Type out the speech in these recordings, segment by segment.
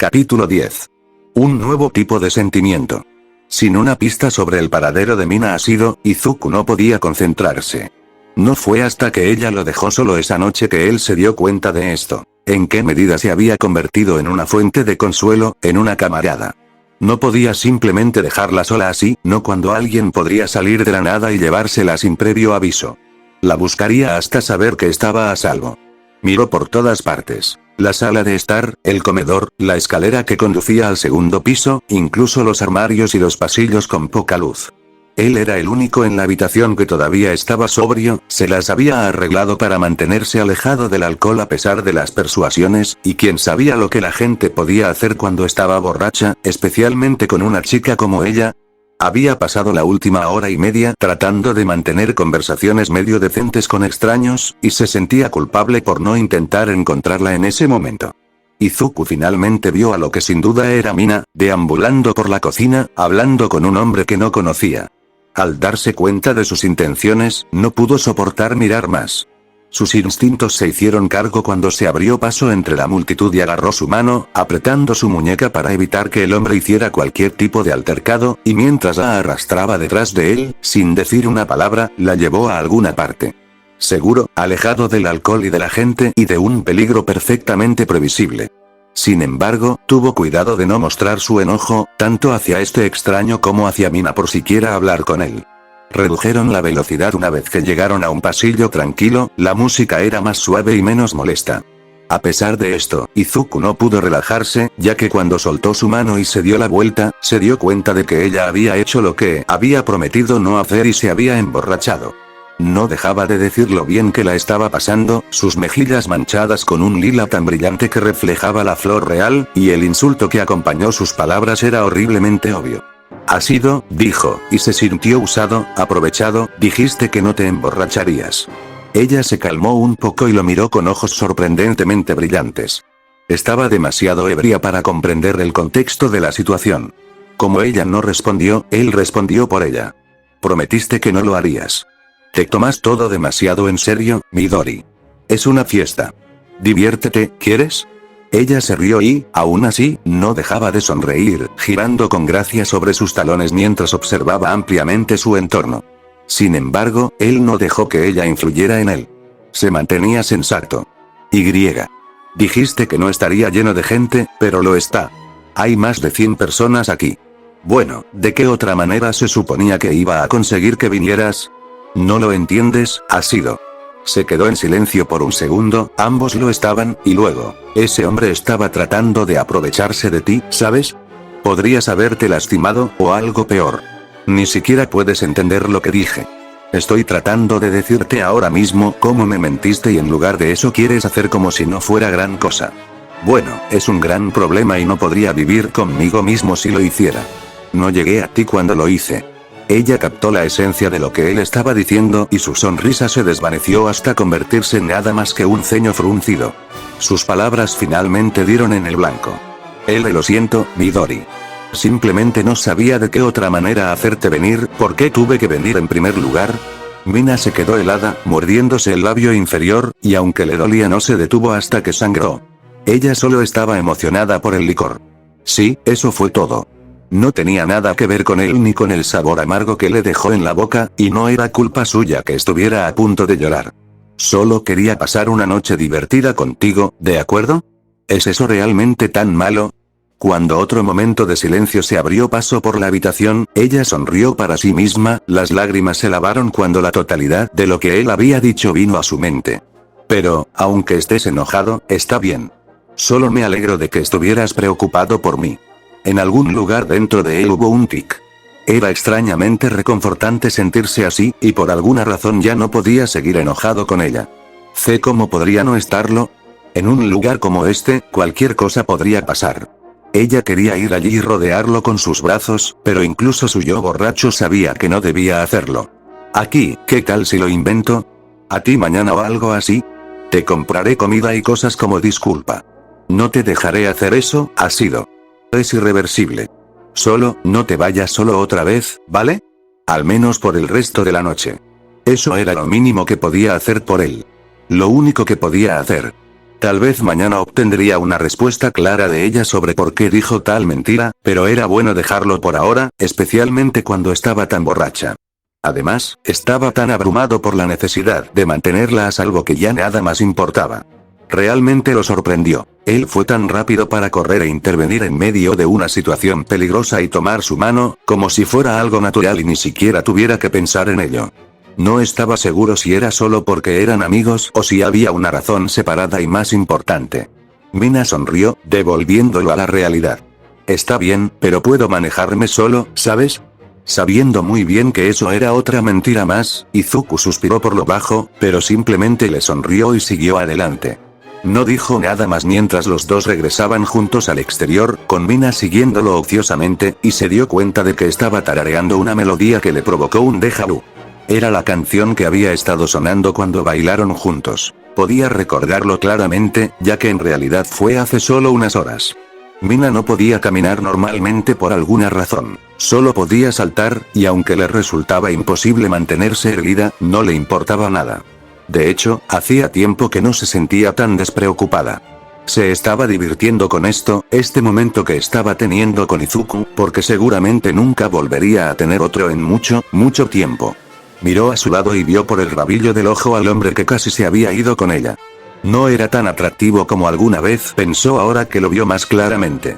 Capítulo 10. Un nuevo tipo de sentimiento. Sin una pista sobre el paradero de Mina Ashido, Izuku no podía concentrarse. No fue hasta que ella lo dejó solo esa noche que él se dio cuenta de esto. En qué medida se había convertido en una fuente de consuelo, en una camarada. No podía simplemente dejarla sola así, no cuando alguien podría salir de la nada y llevársela sin previo aviso. La buscaría hasta saber que estaba a salvo. Miró por todas partes. La sala de estar, el comedor, la escalera que conducía al segundo piso, incluso los armarios y los pasillos con poca luz. Él era el único en la habitación que todavía estaba sobrio, se las había arreglado para mantenerse alejado del alcohol a pesar de las persuasiones, y quien sabía lo que la gente podía hacer cuando estaba borracha, especialmente con una chica como ella. Había pasado la última hora y media tratando de mantener conversaciones medio decentes con extraños, y se sentía culpable por no intentar encontrarla en ese momento. Izuku finalmente vio a lo que sin duda era Mina, deambulando por la cocina, hablando con un hombre que no conocía. Al darse cuenta de sus intenciones, no pudo soportar mirar más. Sus instintos se hicieron cargo cuando se abrió paso entre la multitud y agarró su mano, apretando su muñeca para evitar que el hombre hiciera cualquier tipo de altercado, y mientras la arrastraba detrás de él, sin decir una palabra, la llevó a alguna parte. Seguro, alejado del alcohol y de la gente y de un peligro perfectamente previsible. Sin embargo, tuvo cuidado de no mostrar su enojo, tanto hacia este extraño como hacia Mina por siquiera hablar con él. Redujeron la velocidad una vez que llegaron a un pasillo tranquilo, la música era más suave y menos molesta. A pesar de esto, Izuku no pudo relajarse, ya que cuando soltó su mano y se dio la vuelta, se dio cuenta de que ella había hecho lo que había prometido no hacer y se había emborrachado. No dejaba de decir lo bien que la estaba pasando, sus mejillas manchadas con un lila tan brillante que reflejaba la flor real, y el insulto que acompañó sus palabras era horriblemente obvio. Ashido, dijo, y se sintió usado, aprovechado, dijiste que no te emborracharías. Ella se calmó un poco y lo miró con ojos sorprendentemente brillantes. Estaba demasiado ebria para comprender el contexto de la situación. Como ella no respondió, él respondió por ella. Prometiste que no lo harías. Te tomas todo demasiado en serio, Midori. Es una fiesta. Diviértete, ¿quieres? Ella se rió y, aún así, no dejaba de sonreír, girando con gracia sobre sus talones mientras observaba ampliamente su entorno. Sin embargo, él no dejó que ella influyera en él. Se mantenía sensato. Y. Dijiste que no estaría lleno de gente, pero lo está. Hay más de 100 personas aquí. Bueno, ¿de qué otra manera se suponía que iba a conseguir que vinieras? ¿No lo entiendes, Ashido? Se quedó en silencio por un segundo, ambos lo estaban, y luego, ese hombre estaba tratando de aprovecharse de ti, ¿sabes? Podrías haberte lastimado, o algo peor. Ni siquiera puedes entender lo que dije. Estoy tratando de decirte ahora mismo cómo me mentiste y en lugar de eso quieres hacer como si no fuera gran cosa. Bueno, es un gran problema y no podría vivir conmigo mismo si lo hiciera. No llegué a ti cuando lo hice. Ella captó la esencia de lo que él estaba diciendo y su sonrisa se desvaneció hasta convertirse en nada más que un ceño fruncido. Sus palabras finalmente dieron en el blanco. Lo siento, Midori. Simplemente no sabía de qué otra manera hacerte venir, ¿por qué tuve que venir en primer lugar? Mina se quedó helada, mordiéndose el labio inferior, y aunque le dolía no se detuvo hasta que sangró. Ella solo estaba emocionada por el licor. Sí, eso fue todo. No tenía nada que ver con él ni con el sabor amargo que le dejó en la boca, y no era culpa suya que estuviera a punto de llorar. Solo quería pasar una noche divertida contigo, ¿de acuerdo? ¿Es eso realmente tan malo? Cuando otro momento de silencio se abrió paso por la habitación, ella sonrió para sí misma, las lágrimas se lavaron cuando la totalidad de lo que él había dicho vino a su mente. Pero, aunque estés enojado, está bien. Solo me alegro de que estuvieras preocupado por mí. En algún lugar dentro de él hubo un tic. Era extrañamente reconfortante sentirse así, y por alguna razón ya no podía seguir enojado con ella. ¿Cómo podría no estarlo? En un lugar como este, cualquier cosa podría pasar. Ella quería ir allí y rodearlo con sus brazos, pero incluso su yo borracho sabía que no debía hacerlo. Aquí, ¿qué tal si lo invento? ¿A ti mañana o algo así? Te compraré comida y cosas como disculpa. No te dejaré hacer eso, Ashido. Es irreversible. Solo, no te vayas solo otra vez, ¿vale? Al menos por el resto de la noche. Eso era lo mínimo que podía hacer por él. Lo único que podía hacer. Tal vez mañana obtendría una respuesta clara de ella sobre por qué dijo tal mentira, pero era bueno dejarlo por ahora, especialmente cuando estaba tan borracha. Además, estaba tan abrumado por la necesidad de mantenerla a salvo que ya nada más importaba. Realmente lo sorprendió. Él fue tan rápido para correr e intervenir en medio de una situación peligrosa y tomar su mano, como si fuera algo natural y ni siquiera tuviera que pensar en ello. No estaba seguro si era solo porque eran amigos o si había una razón separada y más importante. Mina sonrió, devolviéndolo a la realidad. Está bien, pero puedo manejarme solo, ¿sabes? Sabiendo muy bien que eso era otra mentira más, Izuku suspiró por lo bajo, pero simplemente le sonrió y siguió adelante. No dijo nada más mientras los dos regresaban juntos al exterior, con Mina siguiéndolo ociosamente, y se dio cuenta de que estaba tarareando una melodía que le provocó un déjà vu. Era la canción que había estado sonando cuando bailaron juntos. Podía recordarlo claramente, ya que en realidad fue hace solo unas horas. Mina no podía caminar normalmente por alguna razón. Solo podía saltar, y aunque le resultaba imposible mantenerse erguida, no le importaba nada. De hecho, hacía tiempo que no se sentía tan despreocupada. Se estaba divirtiendo con este momento que estaba teniendo con Izuku, porque seguramente nunca volvería a tener otro en mucho, mucho tiempo. Miró a su lado y vio por el rabillo del ojo al hombre que casi se había ido con ella. No era tan atractivo como alguna vez pensó ahora que lo vio más claramente.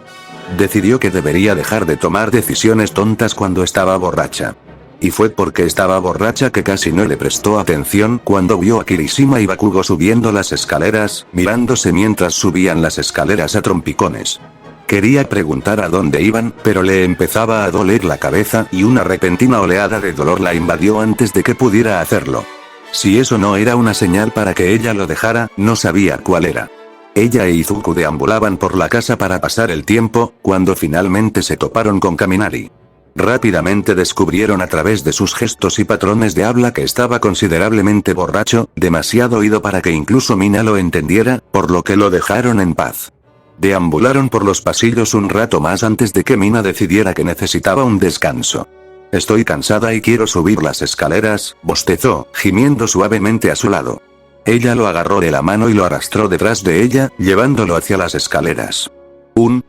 Decidió que debería dejar de tomar decisiones tontas cuando estaba borracha. Y fue porque estaba borracha que casi no le prestó atención cuando vio a Kirishima y Bakugo subiendo las escaleras, mirándose mientras subían las escaleras a trompicones. Quería preguntar a dónde iban, pero le empezaba a doler la cabeza y una repentina oleada de dolor la invadió antes de que pudiera hacerlo. Si eso no era una señal para que ella lo dejara, no sabía cuál era. Ella e Izuku deambulaban por la casa para pasar el tiempo, cuando finalmente se toparon con Kaminari. Rápidamente descubrieron a través de sus gestos y patrones de habla que estaba considerablemente borracho, demasiado oído para que incluso Mina lo entendiera, por lo que lo dejaron en paz. Deambularon por los pasillos un rato más antes de que Mina decidiera que necesitaba un descanso. Estoy cansada y quiero subir las escaleras, bostezó, gimiendo suavemente a su lado. Ella lo agarró de la mano y lo arrastró detrás de ella, llevándolo hacia las escaleras.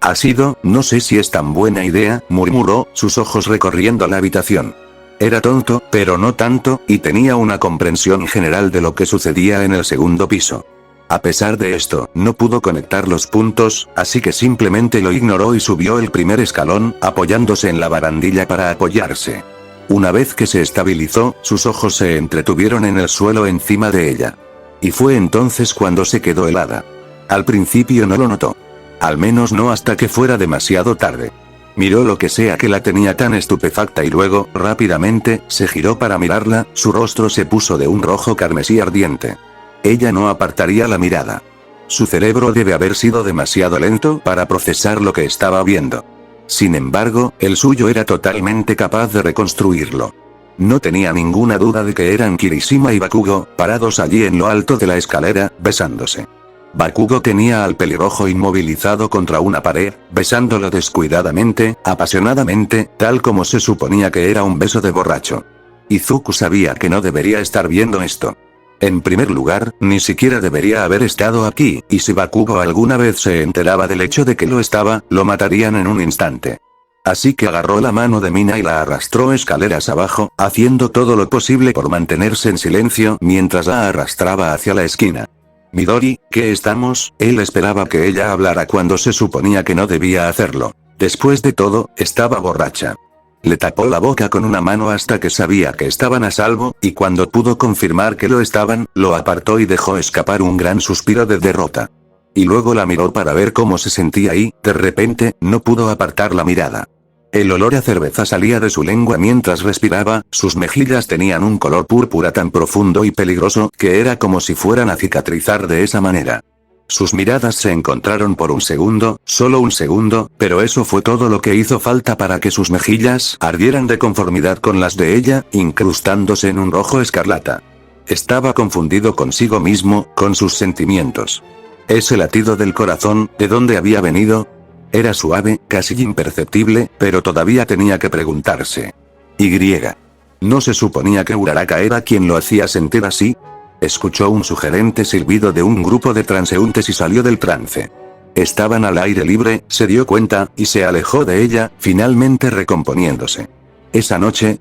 Ha sido, no sé si es tan buena idea, murmuró, sus ojos recorriendo la habitación. Era tonto, pero no tanto, y tenía una comprensión general de lo que sucedía en el segundo piso. A pesar de esto, no pudo conectar los puntos, así que simplemente lo ignoró y subió el primer escalón, apoyándose en la barandilla para apoyarse. Una vez que se estabilizó, sus ojos se entretuvieron en el suelo encima de ella. Y fue entonces cuando se quedó helada. Al principio no lo notó. Al menos no hasta que fuera demasiado tarde. Miró lo que sea que la tenía tan estupefacta y luego, rápidamente, se giró para mirarla, su rostro se puso de un rojo carmesí ardiente. Ella no apartaría la mirada. Su cerebro debe haber sido demasiado lento para procesar lo que estaba viendo. Sin embargo, el suyo era totalmente capaz de reconstruirlo. No tenía ninguna duda de que eran Kirishima y Bakugo, parados allí en lo alto de la escalera, besándose. Bakugo tenía al pelirrojo inmovilizado contra una pared, besándolo descuidadamente, apasionadamente, tal como se suponía que era un beso de borracho. Izuku sabía que no debería estar viendo esto. En primer lugar, ni siquiera debería haber estado aquí, y si Bakugo alguna vez se enteraba del hecho de que lo estaba, lo matarían en un instante. Así que agarró la mano de Mina y la arrastró escaleras abajo, haciendo todo lo posible por mantenerse en silencio mientras la arrastraba hacia la esquina. Midori, ¿qué estamos? Él esperaba que ella hablara cuando se suponía que no debía hacerlo. Después de todo, estaba borracha. Le tapó la boca con una mano hasta que sabía que estaban a salvo, y cuando pudo confirmar que lo estaban, lo apartó y dejó escapar un gran suspiro de derrota. Y luego la miró para ver cómo se sentía y, de repente, no pudo apartar la mirada. El olor a cerveza salía de su lengua mientras respiraba, sus mejillas tenían un color púrpura tan profundo y peligroso que era como si fueran a cicatrizar de esa manera. Sus miradas se encontraron por un segundo, solo un segundo, pero eso fue todo lo que hizo falta para que sus mejillas ardieran de conformidad con las de ella, incrustándose en un rojo escarlata. Estaba confundido consigo mismo, con sus sentimientos. Ese latido del corazón, ¿de dónde había venido? Era suave, casi imperceptible, pero todavía tenía que preguntarse. ¿No se suponía que Uraraka era quien lo hacía sentir así? Escuchó un sugerente silbido de un grupo de transeúntes y salió del trance. Estaban al aire libre, se dio cuenta, y se alejó de ella, finalmente recomponiéndose. Esa noche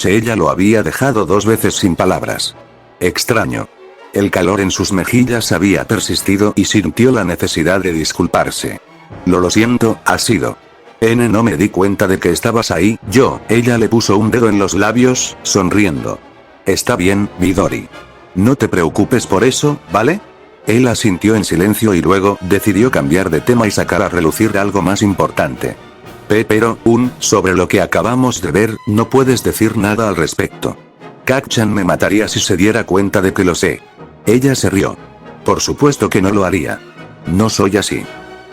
ella lo había dejado 2 veces sin palabras. Extraño. El calor en sus mejillas había persistido y sintió la necesidad de disculparse. Lo siento, ha sido. No me di cuenta de que estabas ahí, ella le puso un dedo en los labios, sonriendo. Está bien, Midori. No te preocupes por eso, ¿vale? Él asintió en silencio y luego decidió cambiar de tema y sacar a relucir algo más importante. Pero, sobre lo que acabamos de ver, no puedes decir nada al respecto. Kak-chan me mataría si se diera cuenta de que lo sé. Ella se rió. Por supuesto que no lo haría. No soy así.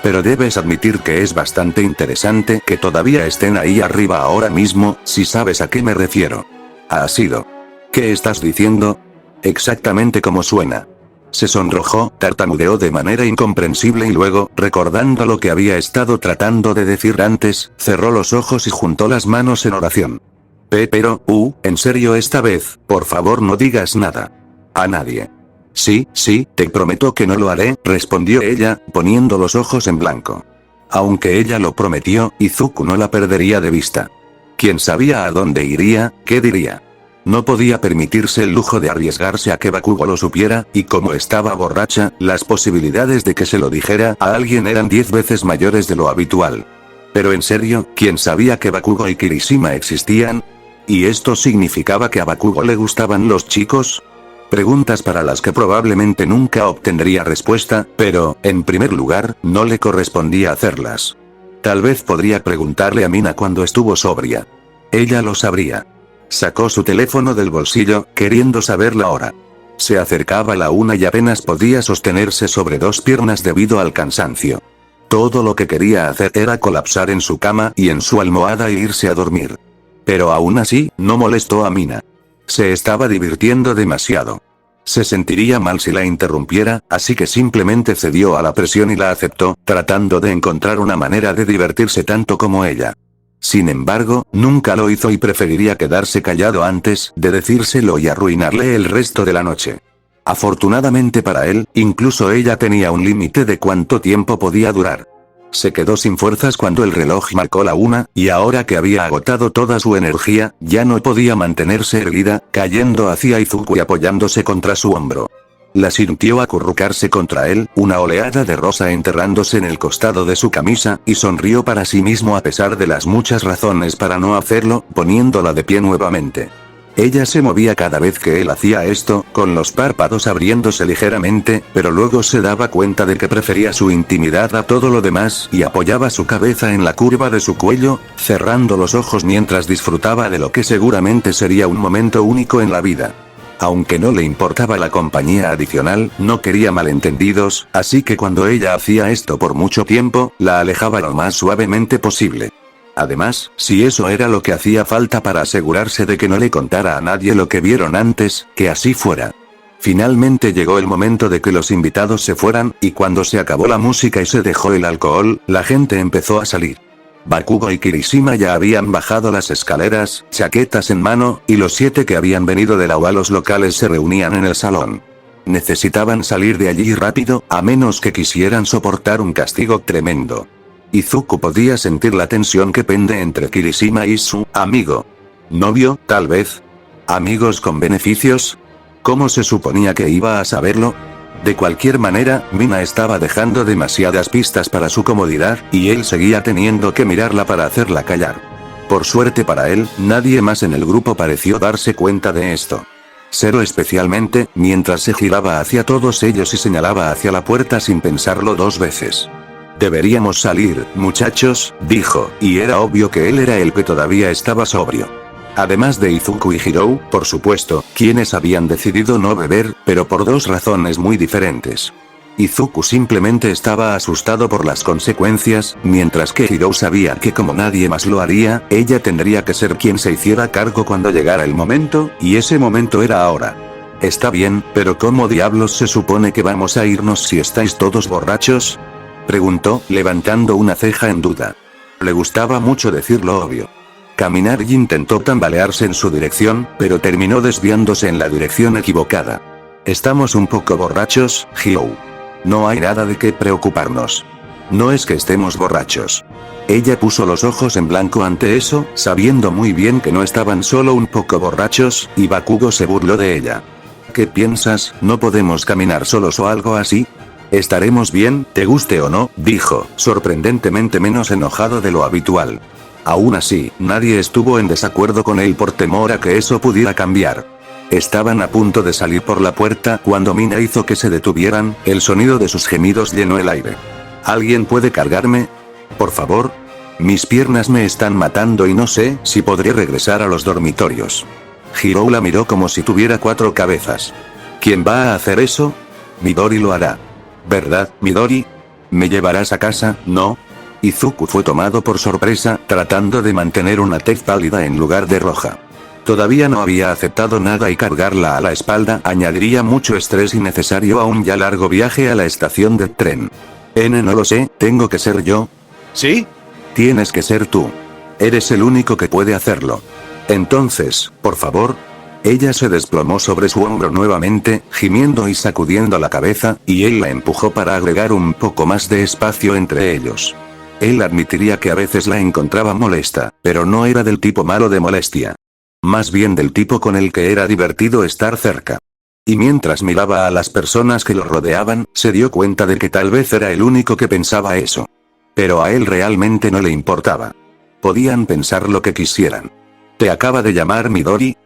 Pero debes admitir que es bastante interesante que todavía estén ahí arriba ahora mismo, si sabes a qué me refiero. Ha sido. ¿Qué estás diciendo? Exactamente como suena. Se sonrojó, tartamudeó de manera incomprensible y luego, recordando lo que había estado tratando de decir antes, cerró los ojos y juntó las manos en oración. Pero, en serio esta vez, por favor no digas nada. A nadie. Sí, te prometo que no lo haré, respondió ella, poniendo los ojos en blanco. Aunque ella lo prometió, Izuku no la perdería de vista. ¿Quién sabía a dónde iría, qué diría? No podía permitirse el lujo de arriesgarse a que Bakugo lo supiera, y como estaba borracha, las posibilidades de que se lo dijera a alguien eran 10 veces mayores de lo habitual. Pero en serio, ¿quién sabía que Bakugo y Kirishima existían? ¿Y esto significaba que a Bakugo le gustaban los chicos? Preguntas para las que probablemente nunca obtendría respuesta, pero, en primer lugar, no le correspondía hacerlas. Tal vez podría preguntarle a Mina cuando estuvo sobria. Ella lo sabría. Sacó su teléfono del bolsillo, queriendo saber la hora. Se acercaba la 1 y apenas podía sostenerse sobre 2 piernas debido al cansancio. Todo lo que quería hacer era colapsar en su cama y en su almohada e irse a dormir. Pero aún así, no molestó a Mina. Se estaba divirtiendo demasiado. Se sentiría mal si la interrumpiera, así que simplemente cedió a la presión y la aceptó, tratando de encontrar una manera de divertirse tanto como ella. Sin embargo, nunca lo hizo y preferiría quedarse callado antes de decírselo y arruinarle el resto de la noche. Afortunadamente para él, incluso ella tenía un límite de cuánto tiempo podía durar. Se quedó sin fuerzas cuando el reloj marcó la 1, y ahora que había agotado toda su energía, ya no podía mantenerse erguida, cayendo hacia Izuku y apoyándose contra su hombro. La sintió acurrucarse contra él, una oleada de rosa enterrándose en el costado de su camisa, y sonrió para sí mismo a pesar de las muchas razones para no hacerlo, poniéndola de pie nuevamente. Ella se movía cada vez que él hacía esto, con los párpados abriéndose ligeramente, pero luego se daba cuenta de que prefería su intimidad a todo lo demás y apoyaba su cabeza en la curva de su cuello, cerrando los ojos mientras disfrutaba de lo que seguramente sería un momento único en la vida. Aunque no le importaba la compañía adicional, no quería malentendidos, así que cuando ella hacía esto por mucho tiempo, la alejaba lo más suavemente posible. Además, si eso era lo que hacía falta para asegurarse de que no le contara a nadie lo que vieron antes, que así fuera. Finalmente llegó el momento de que los invitados se fueran, y cuando se acabó la música y se dejó el alcohol, la gente empezó a salir. Bakugo y Kirishima ya habían bajado las escaleras, chaquetas en mano, y los 7 que habían venido de la UA los locales se reunían en el salón. Necesitaban salir de allí rápido, a menos que quisieran soportar un castigo tremendo. Izuku podía sentir la tensión que pende entre Kirishima y su amigo. ¿Novio, tal vez? ¿Amigos con beneficios? ¿Cómo se suponía que iba a saberlo? De cualquier manera, Mina estaba dejando demasiadas pistas para su comodidad, y él seguía teniendo que mirarla para hacerla callar. Por suerte para él, nadie más en el grupo pareció darse cuenta de esto. Zero especialmente, mientras se giraba hacia todos ellos y señalaba hacia la puerta sin pensarlo 2 veces. Deberíamos salir, muchachos, dijo, y era obvio que él era el que todavía estaba sobrio. Además de Izuku y Hirou, por supuesto, quienes habían decidido no beber, pero por 2 razones muy diferentes. Izuku simplemente estaba asustado por las consecuencias, mientras que Hirou sabía que como nadie más lo haría, ella tendría que ser quien se hiciera cargo cuando llegara el momento, y ese momento era ahora. Está bien, pero ¿cómo diablos se supone que vamos a irnos si estáis todos borrachos? Preguntó, levantando una ceja en duda. Le gustaba mucho decir lo obvio. Caminar y intentó tambalearse en su dirección, pero terminó desviándose en la dirección equivocada. Estamos un poco borrachos, Hyou. No hay nada de qué preocuparnos. No es que estemos borrachos. Ella puso los ojos en blanco ante eso, sabiendo muy bien que no estaban solo un poco borrachos, y Bakugo se burló de ella. ¿Qué piensas? ¿No podemos caminar solos o algo así? Estaremos bien, te guste o no, dijo, sorprendentemente menos enojado de lo habitual. Aún así, nadie estuvo en desacuerdo con él por temor a que eso pudiera cambiar. Estaban a punto de salir por la puerta cuando Mina hizo que se detuvieran, el sonido de sus gemidos llenó el aire. ¿Alguien puede cargarme? Por favor. Mis piernas me están matando y no sé si podré regresar a los dormitorios. Hyou la miró como si tuviera 4 cabezas. ¿Quién va a hacer eso? Midori lo hará. ¿Verdad, Midori? ¿Me llevarás a casa, no? Izuku fue tomado por sorpresa, tratando de mantener una tez pálida en lugar de roja. Todavía no había aceptado nada y cargarla a la espalda añadiría mucho estrés innecesario a un ya largo viaje a la estación de tren. No lo sé, ¿tengo que ser yo? ¿Sí? Tienes que ser tú. Eres el único que puede hacerlo. Entonces, por favor. Ella se desplomó sobre su hombro nuevamente, gimiendo y sacudiendo la cabeza, y él la empujó para agregar un poco más de espacio entre ellos. Él admitiría que a veces la encontraba molesta, pero no era del tipo malo de molestia. Más bien del tipo con el que era divertido estar cerca. Y mientras miraba a las personas que lo rodeaban, se dio cuenta de que tal vez era el único que pensaba eso. Pero a él realmente no le importaba. Podían pensar lo que quisieran. ¿Te acaba de llamar Midori?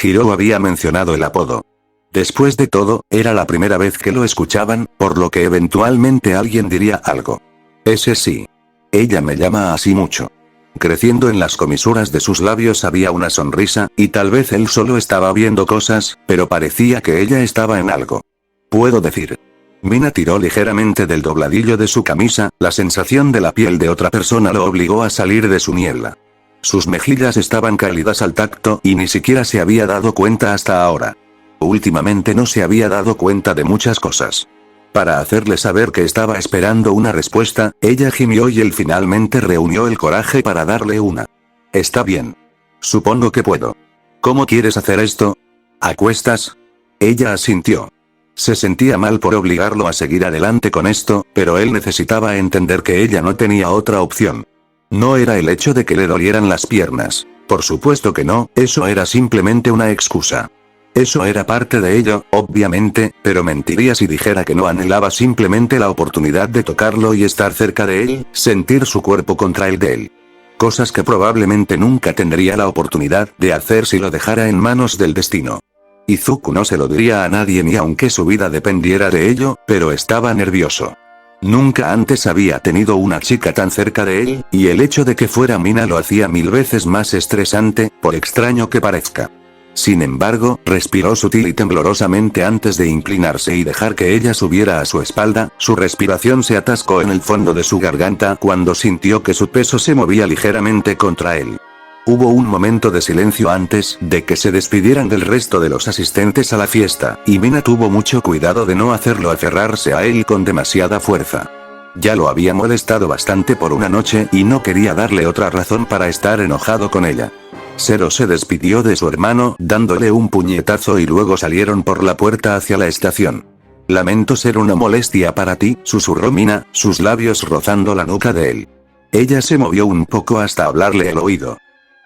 Hiro había mencionado el apodo. Después de todo, era la primera vez que lo escuchaban, por lo que eventualmente alguien diría algo. Ese sí. Ella me llama así mucho. Creciendo en las comisuras de sus labios había una sonrisa, y tal vez él solo estaba viendo cosas, pero parecía que ella estaba en algo. Puedo decir. Mina tiró ligeramente del dobladillo de su camisa, la sensación de la piel de otra persona lo obligó a salir de su niebla. Sus mejillas estaban cálidas al tacto y ni siquiera se había dado cuenta hasta ahora. Últimamente no se había dado cuenta de muchas cosas. Para hacerle saber que estaba esperando una respuesta, ella gimió y él finalmente reunió el coraje para darle una. Está bien. Supongo que puedo. ¿Cómo quieres hacer esto? ¿A cuestas? Ella asintió. Se sentía mal por obligarlo a seguir adelante con esto, pero él necesitaba entender que ella no tenía otra opción. No era el hecho de que le dolieran las piernas. Por supuesto que no, eso era simplemente una excusa. Eso era parte de ello, obviamente, pero mentiría si dijera que no anhelaba simplemente la oportunidad de tocarlo y estar cerca de él, sentir su cuerpo contra el de él. Cosas que probablemente nunca tendría la oportunidad de hacer si lo dejara en manos del destino. Izuku no se lo diría a nadie ni aunque su vida dependiera de ello, pero estaba nervioso. Nunca antes había tenido una chica tan cerca de él, y el hecho de que fuera Mina lo hacía 1000 veces más estresante, por extraño que parezca. Sin embargo, respiró sutil y temblorosamente antes de inclinarse y dejar que ella subiera a su espalda, su respiración se atascó en el fondo de su garganta cuando sintió que su peso se movía ligeramente contra él. Hubo un momento de silencio antes de que se despidieran del resto de los asistentes a la fiesta, y Mina tuvo mucho cuidado de no hacerlo aferrarse a él con demasiada fuerza. Ya lo había molestado bastante por una noche y no quería darle otra razón para estar enojado con ella. Zero se despidió de su hermano, dándole un puñetazo y luego salieron por la puerta hacia la estación. Lamento ser una molestia para ti, susurró Mina, sus labios rozando la nuca de él. Ella se movió un poco hasta hablarle al oído.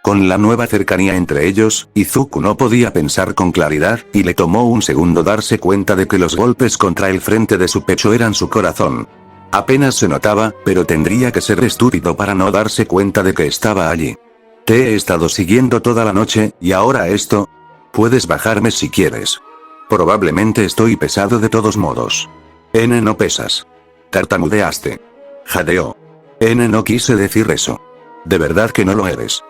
Con la nueva cercanía entre ellos, Izuku no podía pensar con claridad, y le tomó un segundo darse cuenta de que los golpes contra el frente de su pecho eran su corazón. Apenas se notaba, pero tendría que ser estúpido para no darse cuenta de que estaba allí. Te he estado siguiendo toda la noche, y ahora esto. Puedes bajarme si quieres. Probablemente estoy pesado de todos modos. No pesas. Tartamudeaste. Jadeó. No quise decir eso. De verdad que no lo eres.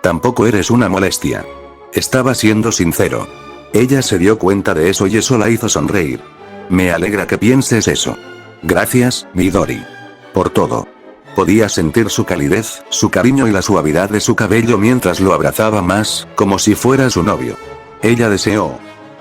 Tampoco eres una molestia. Estaba siendo sincero. Ella se dio cuenta de eso y eso la hizo sonreír. Me alegra que pienses eso. Gracias, Midori. Por todo. Podía sentir su calidez, su cariño y la suavidad de su cabello mientras lo abrazaba más, como si fuera su novio. Ella deseó.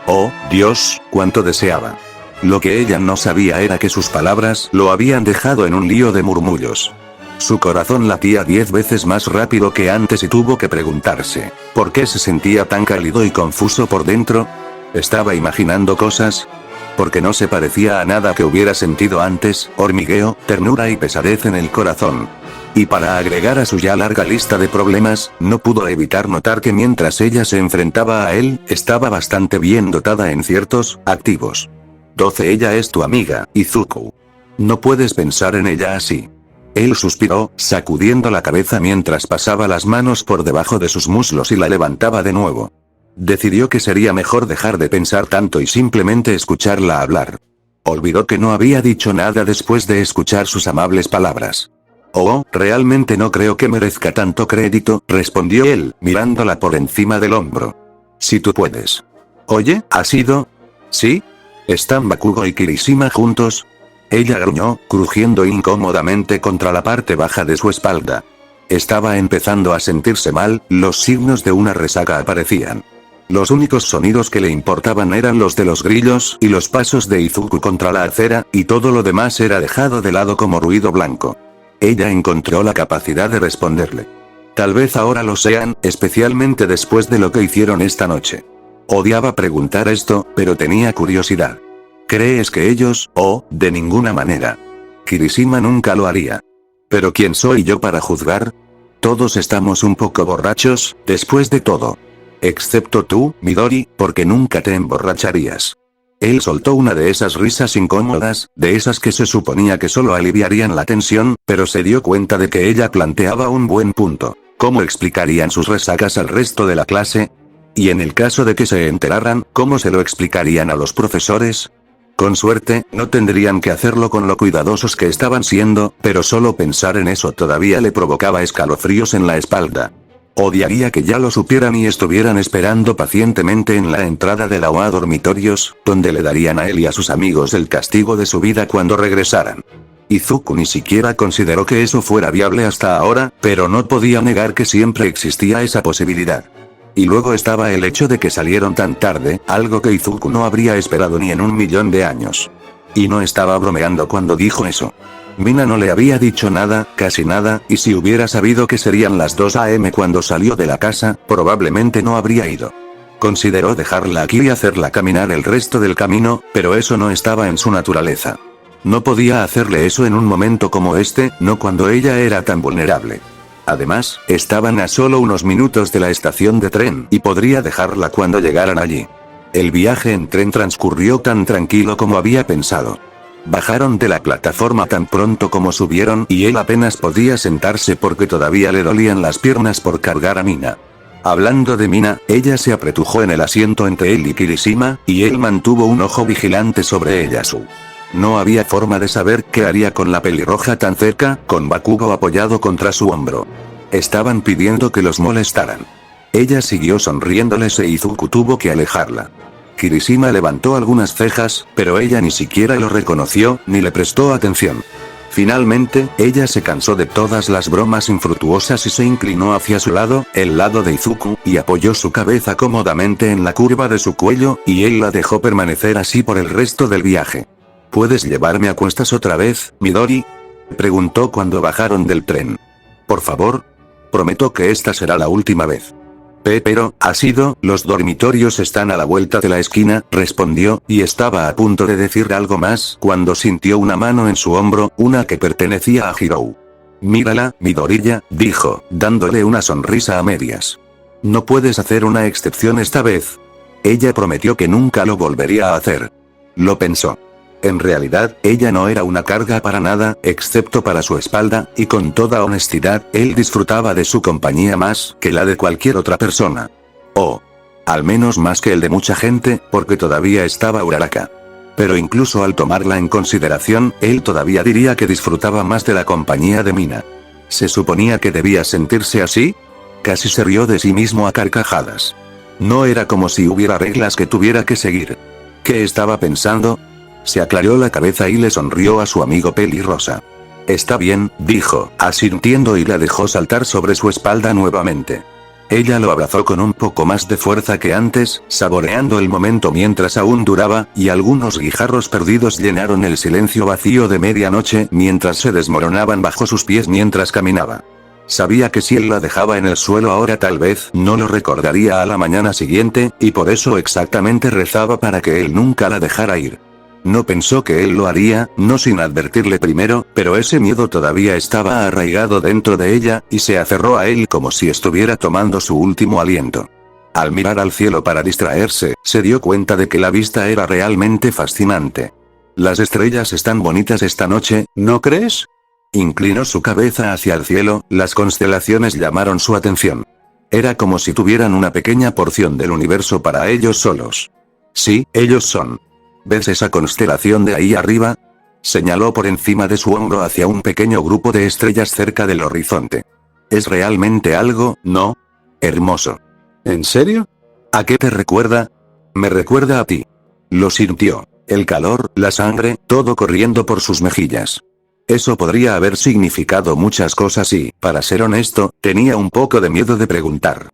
Oh, Dios, cuánto deseaba. Lo que ella no sabía era que sus palabras lo habían dejado en un lío de murmullos. Su corazón latía 10 veces más rápido que antes y tuvo que preguntarse, ¿por qué se sentía tan cálido y confuso por dentro? ¿Estaba imaginando cosas? Porque no se parecía a nada que hubiera sentido antes, hormigueo, ternura y pesadez en el corazón. Y para agregar a su ya larga lista de problemas, no pudo evitar notar que mientras ella se enfrentaba a él, estaba bastante bien dotada en ciertos activos. 12. Ella es tu amiga, Izuku. No puedes pensar en ella así. Él suspiró, sacudiendo la cabeza mientras pasaba las manos por debajo de sus muslos y la levantaba de nuevo. Decidió que sería mejor dejar de pensar tanto y simplemente escucharla hablar. Olvidó que no había dicho nada después de escuchar sus amables palabras. Oh, realmente no creo que merezca tanto crédito, respondió él, mirándola por encima del hombro. Si tú puedes. Oye, ¿has ido? ¿Sí? ¿Están Bakugo y Kirishima juntos? Ella gruñó, crujiendo incómodamente contra la parte baja de su espalda. Estaba empezando a sentirse mal, los signos de una resaca aparecían. Los únicos sonidos que le importaban eran los de los grillos y los pasos de Izuku contra la acera, y todo lo demás era dejado de lado como ruido blanco. Ella encontró la capacidad de responderle. Tal vez ahora lo sean, especialmente después de lo que hicieron esta noche. Odiaba preguntar esto, pero tenía curiosidad. ¿Crees que ellos? Oh, de ninguna manera. Kirishima nunca lo haría. ¿Pero quién soy yo para juzgar? Todos estamos un poco borrachos, después de todo. Excepto tú, Midori, porque nunca te emborracharías. Él soltó una de esas risas incómodas, de esas que se suponía que solo aliviarían la tensión, pero se dio cuenta de que ella planteaba un buen punto. ¿Cómo explicarían sus resacas al resto de la clase? Y en el caso de que se enteraran, ¿cómo se lo explicarían a los profesores? Con suerte, no tendrían que hacerlo con lo cuidadosos que estaban siendo, pero solo pensar en eso todavía le provocaba escalofríos en la espalda. Odiaría que ya lo supieran y estuvieran esperando pacientemente en la entrada de la OA dormitorios, donde le darían a él y a sus amigos el castigo de su vida cuando regresaran. Izuku ni siquiera consideró que eso fuera viable hasta ahora, pero no podía negar que siempre existía esa posibilidad. Y luego estaba el hecho de que salieron tan tarde, algo que Izuku no habría esperado ni en 1.000.000 de años. Y no estaba bromeando cuando dijo eso. Mina no le había dicho nada, casi nada, y si hubiera sabido que serían las 2 AM cuando salió de la casa, probablemente no habría ido. Consideró dejarla aquí y hacerla caminar el resto del camino, pero eso no estaba en su naturaleza. No podía hacerle eso en un momento como este, no cuando ella era tan vulnerable. Además, estaban a solo unos minutos de la estación de tren, y podría dejarla cuando llegaran allí. El viaje en tren transcurrió tan tranquilo como había pensado. Bajaron de la plataforma tan pronto como subieron y él apenas podía sentarse porque todavía le dolían las piernas por cargar a Mina. Hablando de Mina, ella se apretujó en el asiento entre él y Kirishima, y él mantuvo un ojo vigilante sobre ella. No había forma de saber qué haría con la pelirroja tan cerca, con Bakugo apoyado contra su hombro. Estaban pidiendo que los molestaran. Ella siguió sonriéndoles e Izuku tuvo que alejarla. Kirishima levantó algunas cejas, pero ella ni siquiera lo reconoció, ni le prestó atención. Finalmente, ella se cansó de todas las bromas infructuosas y se inclinó hacia su lado, el lado de Izuku, y apoyó su cabeza cómodamente en la curva de su cuello, y él la dejó permanecer así por el resto del viaje. ¿Puedes llevarme a cuestas otra vez, Midori? Preguntó cuando bajaron del tren. Por favor. Prometo que esta será la última vez. Pero, ¿ha sido? Los dormitorios están a la vuelta de la esquina, respondió, y estaba a punto de decir algo más cuando sintió una mano en su hombro, una que pertenecía a Hirou. Mírala, Midorilla, dijo, dándole una sonrisa a medias. No puedes hacer una excepción esta vez. Ella prometió que nunca lo volvería a hacer. Lo pensó. En realidad, ella no era una carga para nada, excepto para su espalda, y con toda honestidad, él disfrutaba de su compañía más que la de cualquier otra persona. O, al menos más que el de mucha gente, porque todavía estaba Uraraka. Pero incluso al tomarla en consideración, él todavía diría que disfrutaba más de la compañía de Mina. ¿Se suponía que debía sentirse así? Casi se rió de sí mismo a carcajadas. No era como si hubiera reglas que tuviera que seguir. ¿Qué estaba pensando? Se aclaró la cabeza y le sonrió a su amigo pelirrosa. Está bien, dijo, asintiendo y la dejó saltar sobre su espalda nuevamente. Ella lo abrazó con un poco más de fuerza que antes, saboreando el momento mientras aún duraba, y algunos guijarros perdidos llenaron el silencio vacío de medianoche mientras se desmoronaban bajo sus pies mientras caminaba. Sabía que si él la dejaba en el suelo ahora tal vez no lo recordaría a la mañana siguiente, y por eso exactamente rezaba para que él nunca la dejara ir. No pensó que él lo haría, no sin advertirle primero, pero ese miedo todavía estaba arraigado dentro de ella, y se aferró a él como si estuviera tomando su último aliento. Al mirar al cielo para distraerse, se dio cuenta de que la vista era realmente fascinante. Las estrellas están bonitas esta noche, ¿no crees? Inclinó su cabeza hacia el cielo, las constelaciones llamaron su atención. Era como si tuvieran una pequeña porción del universo para ellos solos. Sí, ellos son. ¿Ves esa constelación de ahí arriba? Señaló por encima de su hombro hacia un pequeño grupo de estrellas cerca del horizonte. Es realmente algo, ¿no? Hermoso. ¿En serio? ¿A qué te recuerda? Me recuerda a ti. Lo sintió. El calor, la sangre, todo corriendo por sus mejillas. Eso podría haber significado muchas cosas y, para ser honesto, tenía un poco de miedo de preguntar.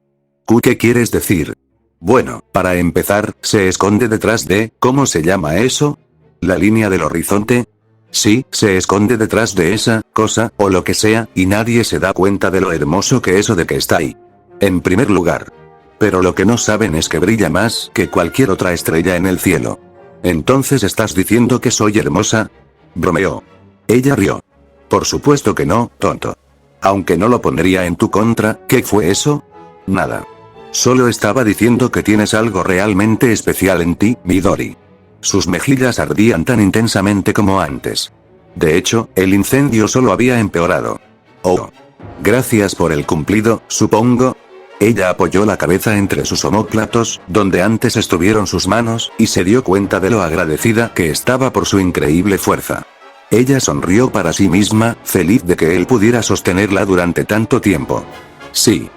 ¿Qué quieres decir? Bueno, para empezar, se esconde detrás de, ¿cómo se llama eso? ¿La línea del horizonte? Sí, se esconde detrás de esa cosa, o lo que sea, y nadie se da cuenta de lo hermoso que eso de que está ahí. En primer lugar. Pero lo que no saben es que brilla más que cualquier otra estrella en el cielo. ¿Entonces estás diciendo que soy hermosa? Bromeó. Ella rió. Por supuesto que no, tonto. Aunque no lo pondría en tu contra, ¿qué fue eso? Nada. Solo estaba diciendo que tienes algo realmente especial en ti, Midori. Sus mejillas ardían tan intensamente como antes. De hecho, el incendio solo había empeorado. Oh. Gracias por el cumplido, supongo. Ella apoyó la cabeza entre sus omóplatos, donde antes estuvieron sus manos, y se dio cuenta de lo agradecida que estaba por su increíble fuerza. Ella sonrió para sí misma, feliz de que él pudiera sostenerla durante tanto tiempo. Sí.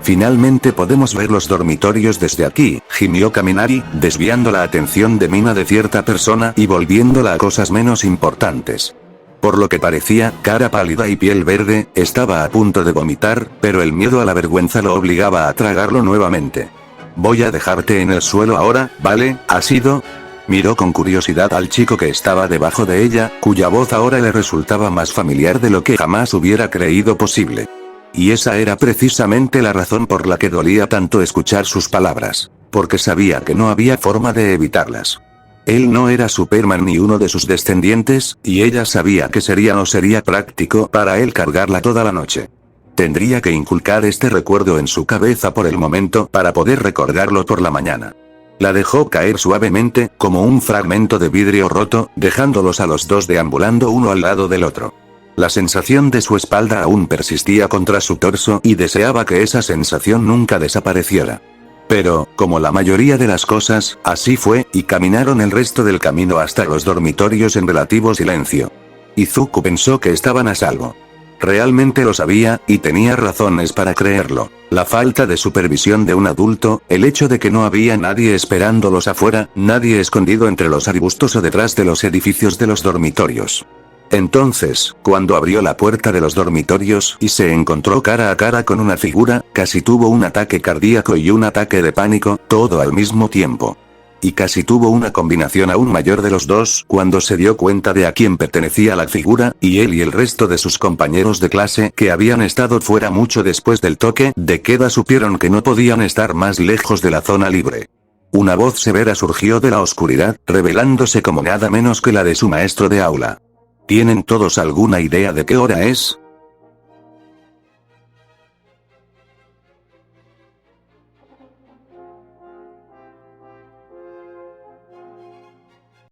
Finalmente podemos ver los dormitorios desde aquí, gimió Kaminari, desviando la atención de Mina de cierta persona y volviéndola a cosas menos importantes. Por lo que parecía, cara pálida y piel verde, estaba a punto de vomitar, pero el miedo a la vergüenza lo obligaba a tragarlo nuevamente. Voy a dejarte en el suelo ahora, ¿vale? ¿Has ido? Miró con curiosidad al chico que estaba debajo de ella, cuya voz ahora le resultaba más familiar de lo que jamás hubiera creído posible. Y esa era precisamente la razón por la que dolía tanto escuchar sus palabras, porque sabía que no había forma de evitarlas. Él no era Superman ni uno de sus descendientes, y ella sabía que no sería práctico para él cargarla toda la noche. Tendría que inculcar este recuerdo en su cabeza por el momento para poder recordarlo por la mañana. La dejó caer suavemente, como un fragmento de vidrio roto, dejándolos a los dos deambulando uno al lado del otro. La sensación de su espalda aún persistía contra su torso y deseaba que esa sensación nunca desapareciera. Pero, como la mayoría de las cosas, así fue, y caminaron el resto del camino hasta los dormitorios en relativo silencio. Izuku pensó que estaban a salvo. Realmente lo sabía, y tenía razones para creerlo. La falta de supervisión de un adulto, el hecho de que no había nadie esperándolos afuera, nadie escondido entre los arbustos o detrás de los edificios de los dormitorios. Entonces, cuando abrió la puerta de los dormitorios y se encontró cara a cara con una figura, casi tuvo un ataque cardíaco y un ataque de pánico, todo al mismo tiempo. Y casi tuvo una combinación aún mayor de los dos cuando se dio cuenta de a quién pertenecía la figura, y él y el resto de sus compañeros de clase que habían estado fuera mucho después del toque de queda supieron que no podían estar más lejos de la zona libre. Una voz severa surgió de la oscuridad, revelándose como nada menos que la de su maestro de aula. ¿Tienen todos alguna idea de qué hora es?